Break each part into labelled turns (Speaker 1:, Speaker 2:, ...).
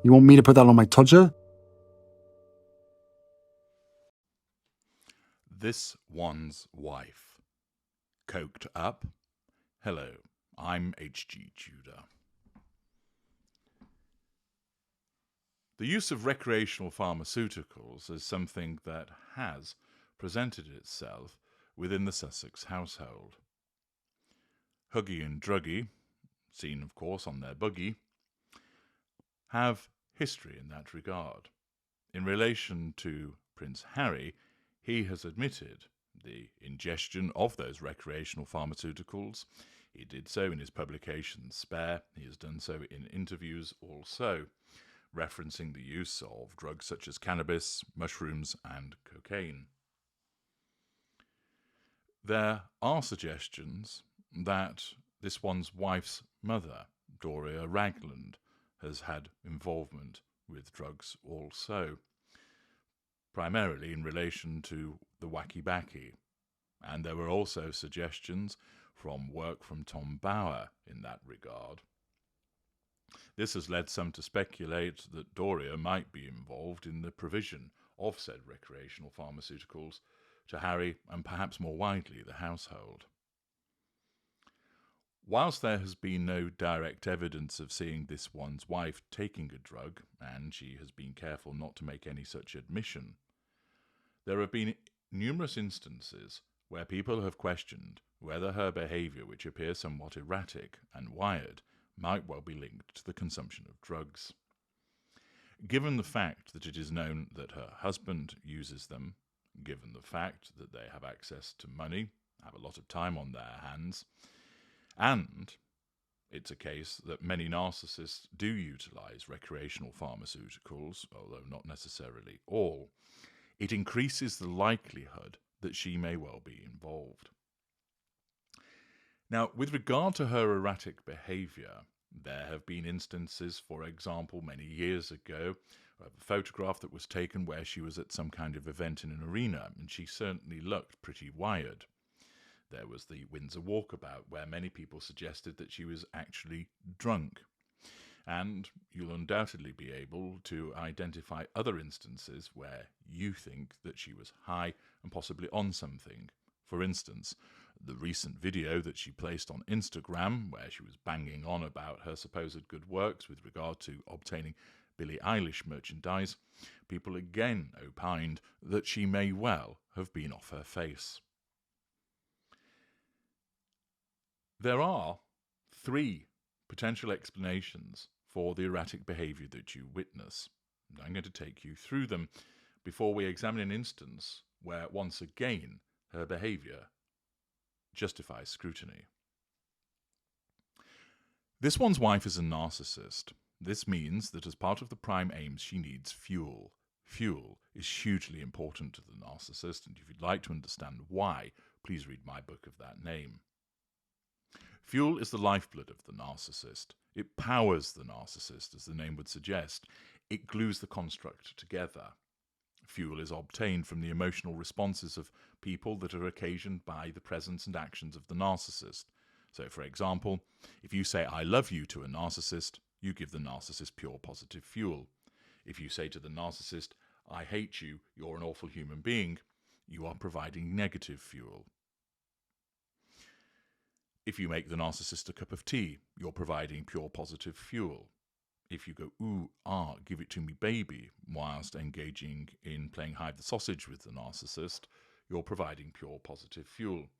Speaker 1: You want me to put that on my Tudor?
Speaker 2: This one's wife. Coked up. Hello, I'm H.G. Tudor. The use of recreational pharmaceuticals is something that has presented itself within the Sussex household. Huggy and Druggy, seen of course on their buggy, have history in that regard. In relation to Prince Harry, he has admitted the ingestion of those recreational pharmaceuticals. He did so in his publication Spare. He has done so in interviews also, referencing the use of drugs such as cannabis, mushrooms, and cocaine. There are suggestions that this one's wife's mother, Doria Ragland, has had involvement with drugs also, primarily in relation to the wacky backy. And there were also suggestions from work from Tom Bower in that regard. This has led some to speculate that Doria might be involved in the provision of said recreational pharmaceuticals to Harry and perhaps more widely the household. Whilst there has been no direct evidence of seeing this one's wife taking a drug, and she has been careful not to make any such admission, there have been numerous instances where people have questioned whether her behaviour, which appears somewhat erratic and wired, might well be linked to the consumption of drugs. Given the fact that it is known that her husband uses them, given the fact that they have access to money, have a lot of time on their hands, and it's a case that many narcissists do utilise recreational pharmaceuticals, although not necessarily all, it increases the likelihood that she may well be involved. Now, with regard to her erratic behaviour, there have been instances, for example, many years ago, of a photograph that was taken where she was at some kind of event in an arena, and she certainly looked pretty wired. There was the Windsor Walkabout, where many people suggested that she was actually drunk. And you'll undoubtedly be able to identify other instances where you think that she was high and possibly on something. For instance, the recent video that she placed on Instagram, where she was banging on about her supposed good works with regard to obtaining Billie Eilish merchandise, people again opined that she may well have been off her face. There are 3 potential explanations for the erratic behaviour that you witness. And I'm going to take you through them before we examine an instance where, once again, her behaviour justifies scrutiny. This one's wife is a narcissist. This means that as part of the prime aims, she needs fuel. Fuel is hugely important to the narcissist, and if you'd like to understand why, please read my book of that name. Fuel is the lifeblood of the narcissist. It powers the narcissist, as the name would suggest. It glues the construct together. Fuel is obtained from the emotional responses of people that are occasioned by the presence and actions of the narcissist. So, for example, if you say "I love you" to a narcissist, you give the narcissist pure positive fuel. If you say to the narcissist, "I hate you, you're an awful human being," you are providing negative fuel. If you make the narcissist a cup of tea, you're providing pure positive fuel. If you go, "Ooh, ah, give it to me, baby," whilst engaging in playing hide the sausage with the narcissist, you're providing pure positive fuel.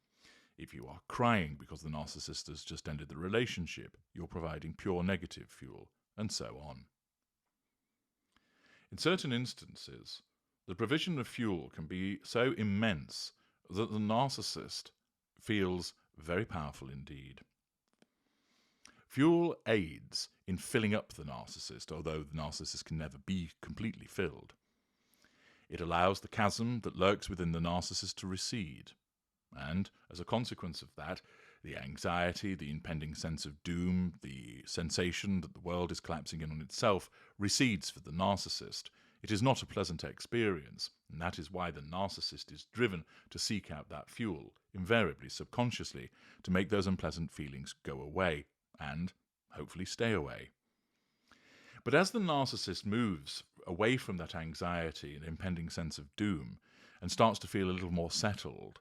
Speaker 2: If you are crying because the narcissist has just ended the relationship, you're providing pure negative fuel, and so on. In certain instances, the provision of fuel can be so immense that the narcissist feels very powerful indeed. Fuel aids in filling up the narcissist, although the narcissist can never be completely filled. It allows the chasm that lurks within the narcissist to recede, and as a consequence of that, the anxiety, the impending sense of doom, the sensation that the world is collapsing in on itself recedes for the narcissist. It is not a pleasant experience, and that is why the narcissist is driven to seek out that fuel, invariably subconsciously, to make those unpleasant feelings go away and hopefully stay away. But as the narcissist moves away from that anxiety and impending sense of doom and starts to feel a little more settled,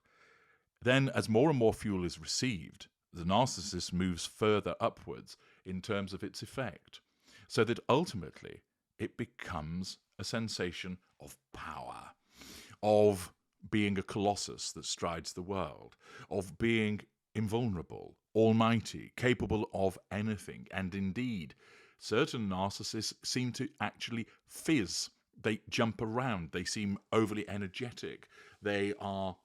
Speaker 2: then as more and more fuel is received, the narcissist moves further upwards in terms of its effect, so that ultimately it becomes a sensation of power, of being a colossus that strides the world, of being invulnerable, almighty, capable of anything. And indeed, certain narcissists seem to actually fizz. They jump around. They seem overly energetic. They are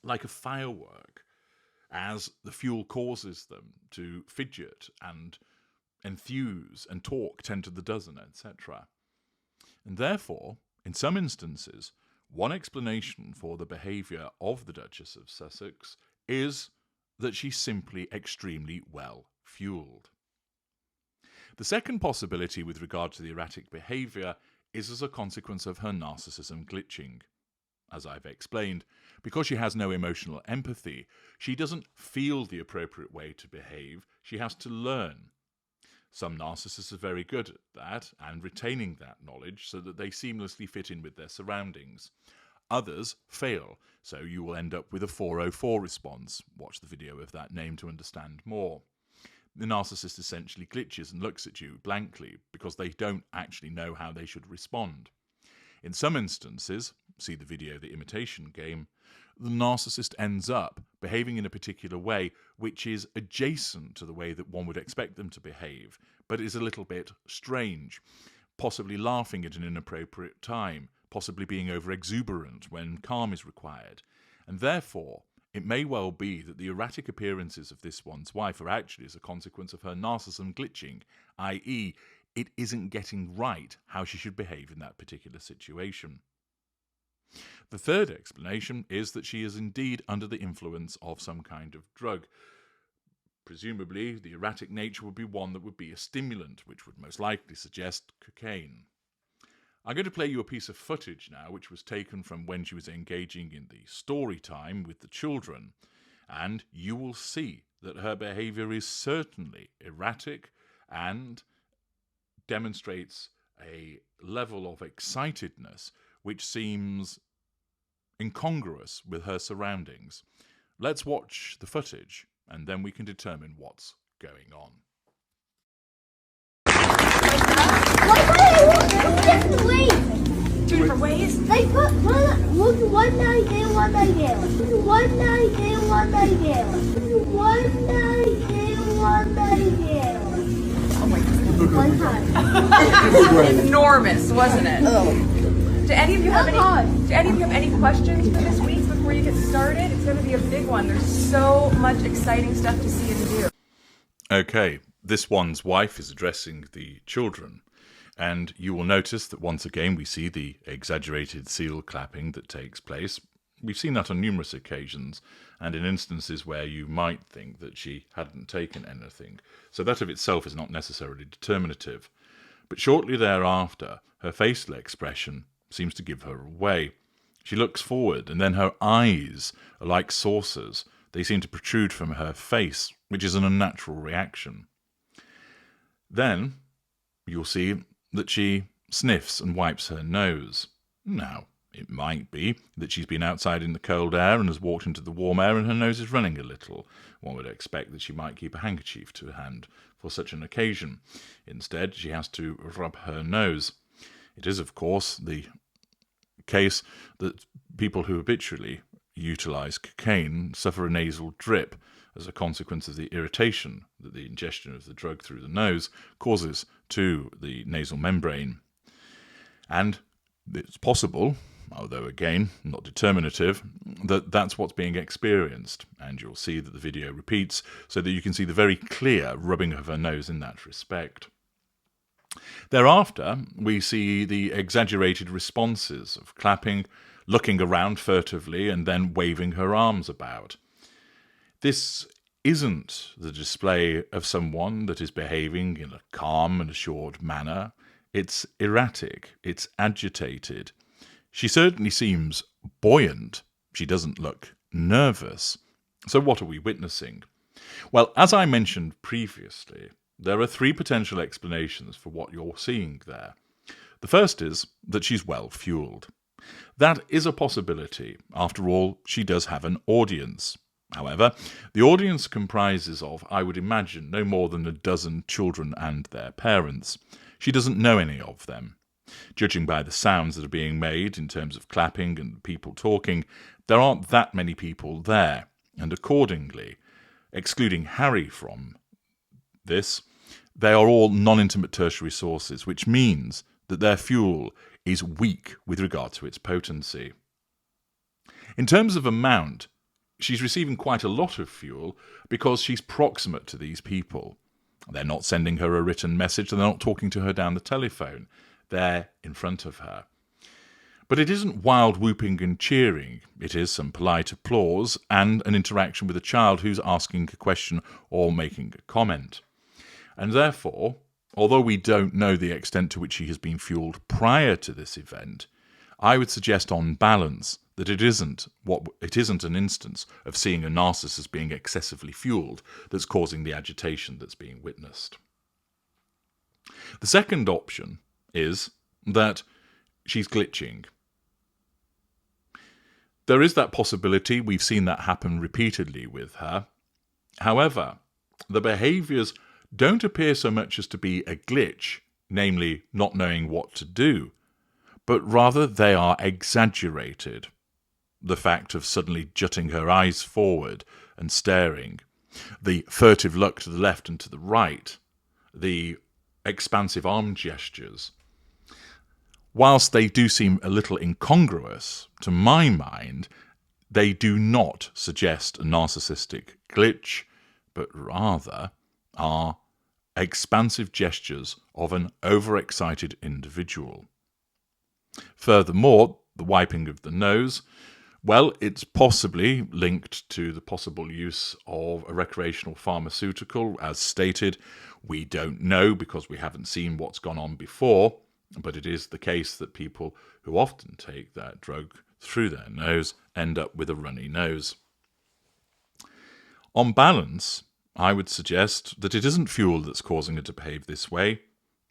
Speaker 2: like a firework, as the fuel causes them to fidget and enthuse and talk 10 to the dozen, etc. And therefore, in some instances, one explanation for the behaviour of the Duchess of Sussex is that she's simply extremely well fueled. The second possibility with regard to the erratic behaviour is as a consequence of her narcissism glitching. As I've explained, because she has no emotional empathy, she doesn't feel the appropriate way to behave. She has to learn. Some narcissists are very good at that and retaining that knowledge so that they seamlessly fit in with their surroundings. Others fail, so you will end up with a 404 response. Watch the video of that name to understand more. The narcissist essentially glitches and looks at you blankly because they don't actually know how they should respond. In some instances, see the video The Imitation Game, the narcissist ends up behaving in a particular way which is adjacent to the way that one would expect them to behave, but is a little bit strange, possibly laughing at an inappropriate time, possibly being over-exuberant when calm is required. And therefore, it may well be that the erratic appearances of this one's wife are actually as a consequence of her narcissism glitching, i.e., it isn't getting right how she should behave in that particular situation. The third explanation is that she is indeed under the influence of some kind of drug. Presumably, the erratic nature would be one that would be a stimulant, which would most likely suggest cocaine. I'm going to play you a piece of footage now, which was taken from when she was engaging in the story time with the children, and you will see that her behaviour is certainly erratic and demonstrates a level of excitedness which seems incongruous with her surroundings. Let's watch the footage, and then we can determine what's going on.
Speaker 1: Two different ways?
Speaker 3: They put one night in, one night in. One night in, one night in. One night in, one night in.
Speaker 1: Oh my God.
Speaker 3: One time.
Speaker 1: Enormous, wasn't it?
Speaker 3: Oh.
Speaker 1: Do any of you have
Speaker 3: God.
Speaker 1: Do any of you have any questions for this week before you get started? It's going to be a big one. There's so much exciting stuff to see and do.
Speaker 2: Okay, this one's wife is addressing the children, and you will notice that once again we see the exaggerated seal clapping that takes place. We've seen that on numerous occasions, and in instances where you might think that she hadn't taken anything. So that of itself is not necessarily determinative. But shortly thereafter, her facial expression seems to give her away. She looks forward, and then her eyes are like saucers. They seem to protrude from her face, which is an unnatural reaction. Then you'll see that she sniffs and wipes her nose. Now, it might be that she's been outside in the cold air and has walked into the warm air and her nose is running a little. One would expect that she might keep a handkerchief to hand for such an occasion. Instead, she has to rub her nose. It is, of course, the case that people who habitually utilise cocaine suffer a nasal drip as a consequence of the irritation that the ingestion of the drug through the nose causes to the nasal membrane. And it's possible, although again not determinative, that that's what's being experienced. And you'll see that the video repeats so that you can see the very clear rubbing of her nose in that respect. Thereafter, we see the exaggerated responses of clapping, looking around furtively, and then waving her arms about. This isn't the display of someone that is behaving in a calm and assured manner. It's erratic, it's agitated. She certainly seems buoyant. She doesn't look nervous. So what are we witnessing? Well, as I mentioned previously, There are three potential explanations for what you're seeing there. The first is that she's well fueled. That is a possibility. After all, she does have an audience. However, the audience comprises of, I would imagine, no more than a dozen children and their parents. She doesn't know any of them. Judging by the sounds that are being made in terms of clapping and people talking, there aren't that many people there, and accordingly, excluding Harry from this, they are all non-intimate tertiary sources, which means that their fuel is weak with regard to its potency. In terms of amount, she's receiving quite a lot of fuel because she's proximate to these people. They're not sending her a written message, they're not talking to her down the telephone. They're in front of her. But it isn't wild whooping and cheering. It is some polite applause and an interaction with a child who's asking a question or making a comment. And therefore, although we don't know the extent to which she has been fueled prior to this event, I would suggest on balance that it isn't an instance of seeing a narcissist being excessively fueled that's causing the agitation that's being witnessed. The second option is that she's glitching. There is that possibility. We've seen that happen repeatedly with her. However, the behaviours don't appear so much as to be a glitch, namely not knowing what to do, but rather they are exaggerated. The fact of suddenly jutting her eyes forward and staring, the furtive look to the left and to the right, the expansive arm gestures, whilst they do seem a little incongruous, to my mind, they do not suggest a narcissistic glitch, but rather are expansive gestures of an overexcited individual. Furthermore, the wiping of the nose, well, it's possibly linked to the possible use of a recreational pharmaceutical, as stated. We don't know because we haven't seen what's gone on before, but it is the case that people who often take that drug through their nose end up with a runny nose. On balance, I would suggest that it isn't fuel that's causing her to behave this way,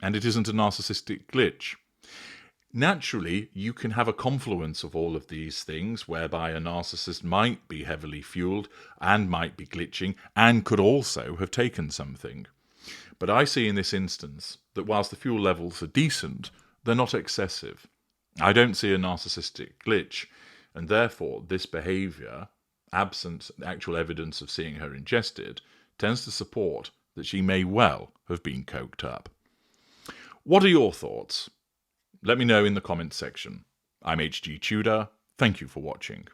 Speaker 2: and it isn't a narcissistic glitch. Naturally, you can have a confluence of all of these things whereby a narcissist might be heavily fueled and might be glitching and could also have taken something. But I see in this instance that whilst the fuel levels are decent, they're not excessive. I don't see a narcissistic glitch, and therefore this behaviour, absent actual evidence of seeing her ingested, tends to support that she may well have been coked up. What are your thoughts? Let me know in the comments section. I'm HG Tudor. Thank you for watching.